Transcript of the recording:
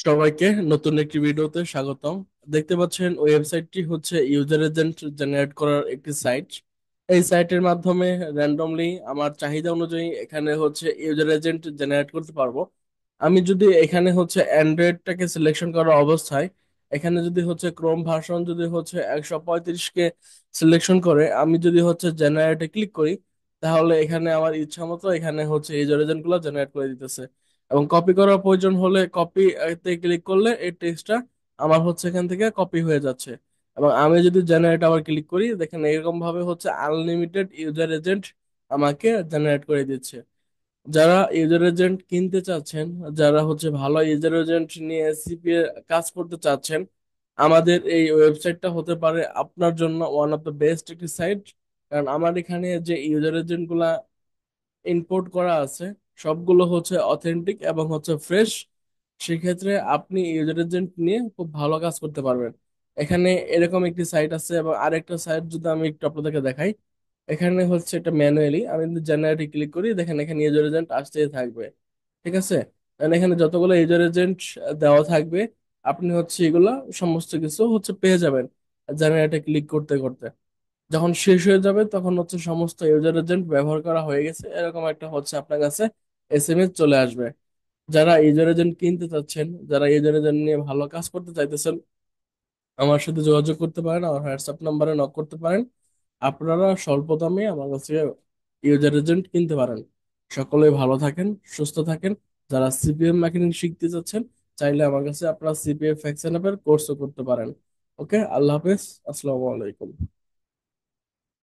সবাইকে নতুন একটি ভিডিওতে স্বাগতম। দেখতে পাচ্ছেন ওয়েবসাইটটি হচ্ছে ইউজার এজেন্ট জেনারেট করার একটি সাইট। এই সাইটের মাধ্যমে র্যান্ডমলি আমার চাহিদা অনুযায়ী এখানে হচ্ছে ইউজার এজেন্ট জেনারেট করতে পারবো। আমি যদি এখানে হচ্ছে অ্যান্ড্রয়েডটাকে সিলেকশন করা অবস্থায় এখানে যদি হচ্ছে ক্রোম ভার্সন যদি হচ্ছে 135 কে সিলেকশন করে আমি যদি হচ্ছে জেনারেটে ক্লিক করি, তাহলে এখানে আমার ইচ্ছা মতো এখানে হচ্ছে ইউজার এজেন্ট গুলো জেনারেট করে দিতেছে। এবং কপি করার প্রয়োজন হলে কপি তে ক্লিক করলে এই টেক্সটটা আমার হচ্ছে এখান থেকে কপি হয়ে যাচ্ছে। এবং আমি যদি জেনারেট আবার ক্লিক করি, দেখেন এরকম ভাবে হচ্ছে আনলিমিটেড ইউজার এজেন্ট আমাকে জেনারেট করে দিচ্ছে। যারা ইউজার এজেন্ট কিনতে চাচ্ছেন, যারা হচ্ছে ভালো ইউজার এজেন্ট নিয়ে সিপিএ কাজ করতে চাচ্ছেন, আমাদের এই ওয়েবসাইটটা হতে পারে আপনার জন্য ওয়ান অফ দ্য বেস্ট একটি সাইট। কারণ আমার এখানে যে ইউজার এজেন্ট গুলা ইম্পোর্ট করা আছে সবগুলো হচ্ছে অথেন্টিক এবং হচ্ছে ফ্রেশ। সেক্ষেত্রে আপনি ইউজার এজেন্ট নিয়ে খুব ভালো কাজ করতে পারবেন। এখানে এরকম একটি সাইট আছে এবং আরেকটা সাইট যদি আমি একটু আপনাদেরকে দেখাই। এখানে হচ্ছে এটা ম্যানুয়ালি আমি যদি জেনারেটে ক্লিক করি, দেখেন এখানে ইউজার এজেন্ট আসতেই থাকবে। ঠিক আছে, কারণ এখানে যতগুলো ইউজার এজেন্ট দেওয়া থাকবে আপনি হচ্ছে এগুলা সমস্ত কিছু হচ্ছে পেয়ে যাবেন জেনারেটে ক্লিক করতে করতে। যখন শেষ হয়ে যাবে তখন হচ্ছে সমস্ত ইউজার এজেন্ট ব্যবহার করা হয়ে গেছে এরকম একটা হচ্ছে আপনার কাছে এসএমএস চলে আসবে। যারা ইউজার এজেন্ট কিনতে চাচ্ছেন, যারা ইউজার এজেন্ট নিয়ে ভালো কাজ করতে চাইতেছেন, আমার সাথে যোগাযোগ করতে পারেন, আমার হোয়াটসঅ্যাপ নাম্বারে নক করতে পারেন। আপনারা স্বল্প দামে আমার কাছে ইউজার এজেন্ট কিনতে পারেন। সকলে ভালো থাকেন, সুস্থ থাকেন। যারা সিপিএম মার্কেটিং শিখতে চাচ্ছেন, চাইলে আমার কাছে আপনারা সিপিএম ফ্যাকশন অ্যাপের কোর্সও করতে পারেন। ওকে, আল্লাহ হাফেজ, আসসালামু আলাইকুম।